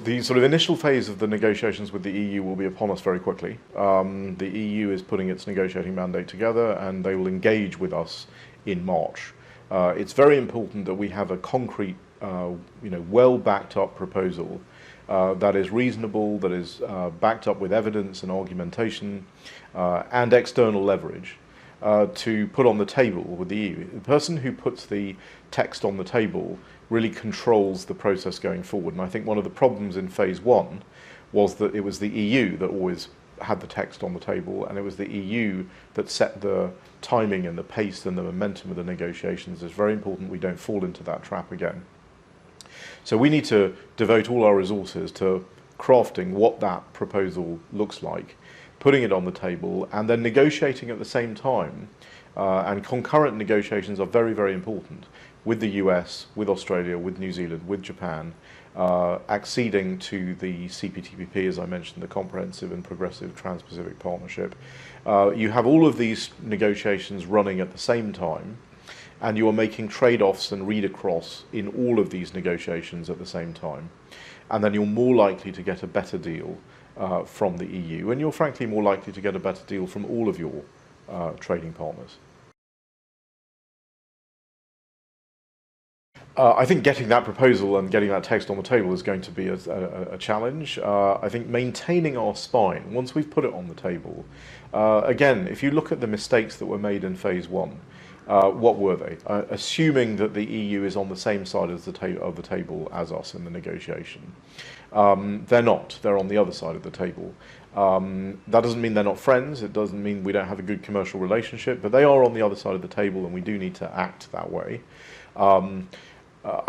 The sort of initial phase of the negotiations with the EU will be upon us very quickly. The EU is putting its negotiating mandate together, and they will engage with us in March. It's very important that we have a concrete, well backed up proposal that is reasonable, that is backed up with evidence and argumentation and external leverage to put on the table with the EU. The person who puts the text on the table really controls the process going forward. And I think one of the problems in phase one was that it was the EU that always had the text on the table, and it was the EU that set the timing and the pace and the momentum of the negotiations. It's very important we don't fall into that trap again. So we need to devote all our resources to crafting what that proposal looks like, putting it on the table, and then negotiating at the same time. And concurrent negotiations are very, very important with the US, with Australia, with New Zealand, with Japan, acceding to the CPTPP, as I mentioned, the Comprehensive and Progressive Trans-Pacific Partnership. You have all of these negotiations running at the same time, and you are making trade-offs and read-across in all of these negotiations at the same time. And then you're more likely to get a better deal from the EU, and you're frankly more likely to get a better deal from all of your trading partners. I think getting that proposal and getting that text on the table is going to be a challenge. I think maintaining our spine, once we've put it on the table, again, if you look at the mistakes that were made in phase one, what were they? Assuming that the EU is on the same side of the table as us in the negotiation. They're not. They're on the other side of the table. That doesn't mean they're not friends. It doesn't mean we don't have a good commercial relationship, but they are on the other side of the table, and we do need to act that way.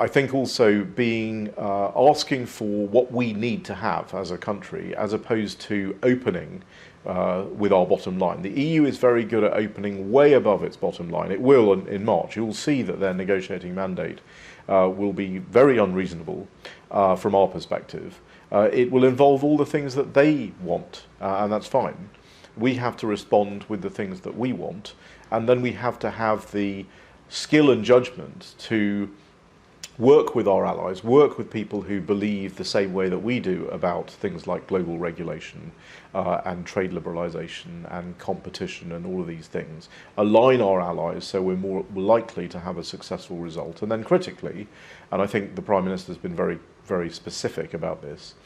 I think also asking for what we need to have as a country, as opposed to opening with our bottom line. The EU is very good at opening way above its bottom line. It will in March. You'll see that their negotiating mandate will be very unreasonable from our perspective. It will involve all the things that they want, and that's fine. We have to respond with the things that we want, and then we have to have the skill and judgment to work with our allies, work with people who believe the same way that we do about things like global regulation and trade liberalisation and competition and all of these things. Align our allies so we're more likely to have a successful result. And then critically, and I think the Prime Minister has been very, very specific about this,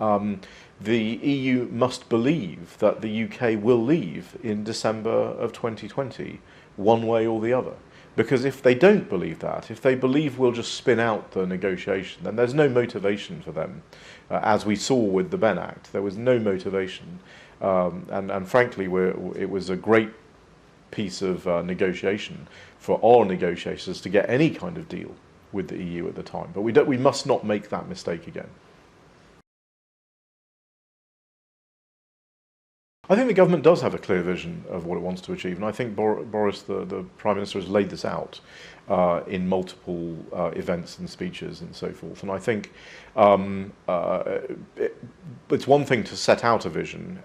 the EU must believe that the UK will leave in December of 2020, one way or the other. Because if they don't believe that, if they believe we'll just spin out the negotiation, then there's no motivation for them. As we saw with the Benn Act, there was no motivation. And frankly, it was a great piece of negotiation for our negotiators to get any kind of deal with the EU at the time. But we must not make that mistake again. I think the government does have a clear vision of what it wants to achieve, and I think Boris, the Prime Minister, has laid this out in multiple events and speeches and so forth. And I think it's one thing to set out a vision,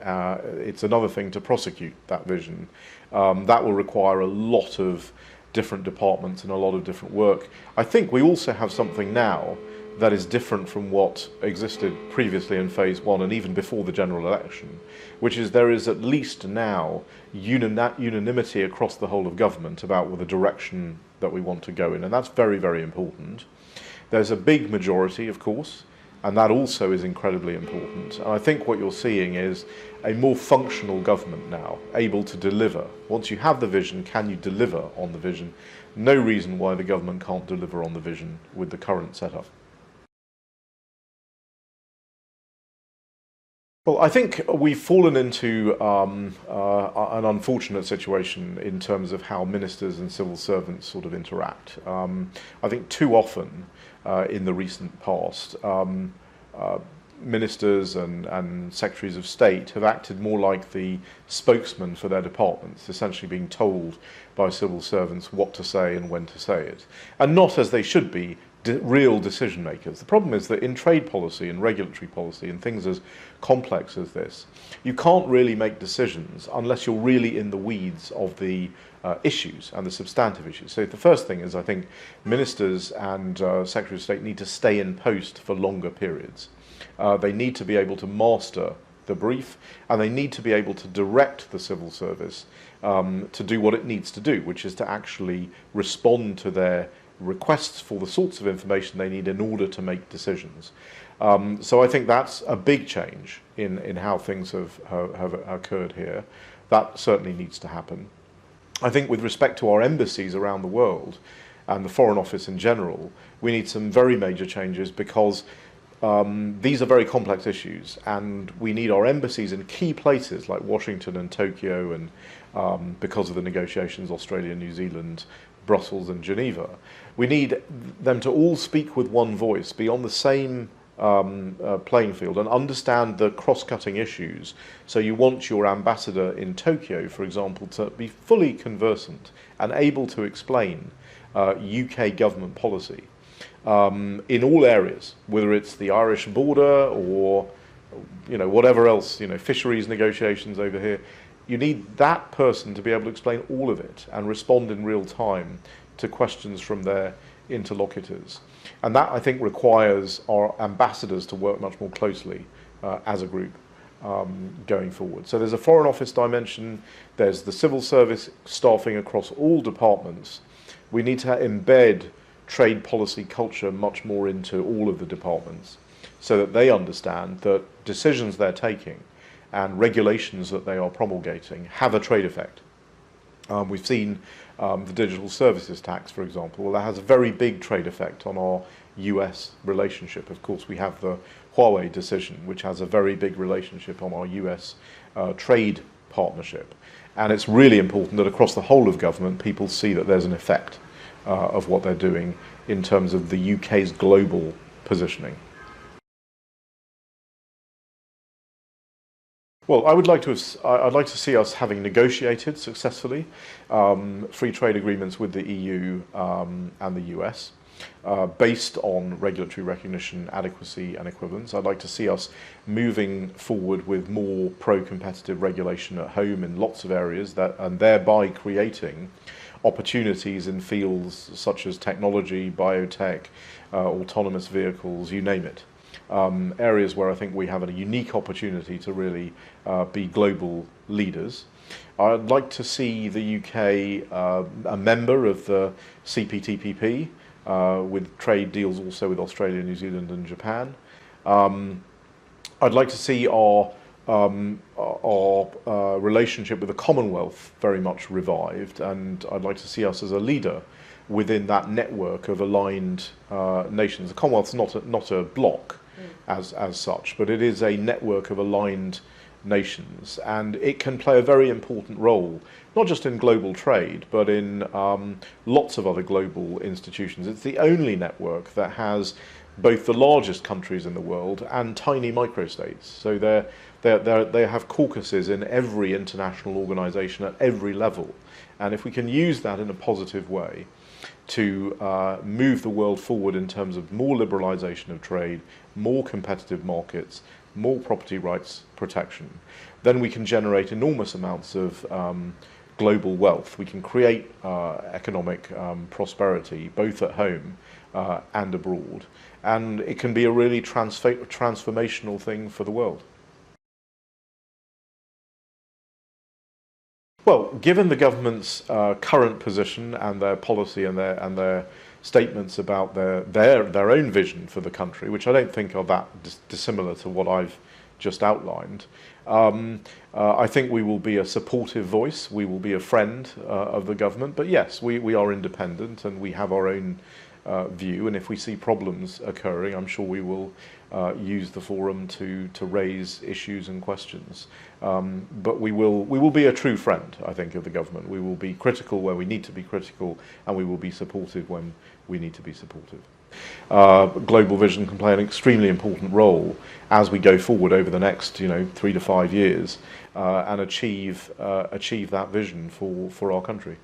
it's another thing to prosecute that vision. That will require a lot of different departments and a lot of different work. I think we also have something now that is different from what existed previously in phase one and even before the general election, which is there is at least now unanimity across the whole of government about the direction that we want to go in, and that's very, very important. There's a big majority, of course, and that also is incredibly important. And I think what you're seeing is a more functional government now, able to deliver. Once you have the vision, can you deliver on the vision? No reason why the government can't deliver on the vision with the current setup. Well, I think we've fallen into an unfortunate situation in terms of how ministers and civil servants sort of interact. I think too often in the recent past, ministers and secretaries of state have acted more like the spokesman for their departments, essentially being told by civil servants what to say and when to say it, and not, as they should be, real decision makers. The problem is that in trade policy and regulatory policy and things as complex as this, you can't really make decisions unless you're really in the weeds of the issues and the substantive issues. So the first thing is, I think ministers and Secretary of State need to stay in post for longer periods. They need to be able to master the brief, and they need to be able to direct the civil service to do what it needs to do, which is to actually respond to their requests for the sorts of information they need in order to make decisions. So I think that's a big change in how things have occurred here. That certainly needs to happen. I think with respect to our embassies around the world and the Foreign Office in general, we need some very major changes because these are very complex issues, and we need our embassies in key places like Washington and Tokyo, and because of the negotiations, Australia, New Zealand, Brussels and Geneva. We need them to all speak with one voice, be on the same playing field and understand the cross-cutting issues. So you want your ambassador in Tokyo, for example, to be fully conversant and able to explain UK government policy in all areas, whether it's the Irish border or whatever else, fisheries negotiations over here. You need that person to be able to explain all of it and respond in real time to questions from their interlocutors. And that, I think, requires our ambassadors to work much more closely as a group going forward. So there's a Foreign Office dimension, there's the civil service staffing across all departments. We need to embed trade policy culture much more into all of the departments so that they understand that decisions they're taking and regulations that they are promulgating have a trade effect. We've seen the digital services tax, for example. Well, that has a very big trade effect on our US relationship. Of course, we have the Huawei decision, which has a very big relationship on our US trade partnership. And it's really important that across the whole of government, people see that there's an effect of what they're doing in terms of the UK's global positioning. Well, I'd like to see us having negotiated successfully free trade agreements with the EU and the US based on regulatory recognition, adequacy and equivalence. I'd like to see us moving forward with more pro-competitive regulation at home in lots of areas, and thereby creating opportunities in fields such as technology, biotech, autonomous vehicles, you name it. Areas where I think we have a unique opportunity to really be global leaders. I'd like to see the UK a member of the CPTPP with trade deals also with Australia, New Zealand and Japan. I'd like to see our relationship with the Commonwealth very much revived, and I'd like to see us as a leader within that network of aligned nations. The Commonwealth's not a bloc as such, but it is a network of aligned nations, and it can play a very important role, not just in global trade, but in lots of other global institutions. It's the only network that has both the largest countries in the world and tiny microstates. So they have caucuses in every international organisation at every level, and if we can use that in a positive way to move the world forward in terms of more liberalisation of trade, more competitive markets, more property rights protection, then we can generate enormous amounts of global wealth. We can create economic prosperity both at home and abroad, and it can be a really transformational thing for the world. Well, given the government's current position and their policy and their statements about their own vision for the country, which I don't think are that dissimilar to what I've just outlined, I think we will be a supportive voice. We will be a friend of the government. But yes, we are independent and we have our own view. And if we see problems occurring, I'm sure we will use the forum to raise issues and questions. But we will be a true friend, I think, of the government. We will be critical where we need to be critical, and we will be supportive when we need to be supportive. Global vision can play an extremely important role as we go forward over the next 3 to 5 years and achieve that vision for our country.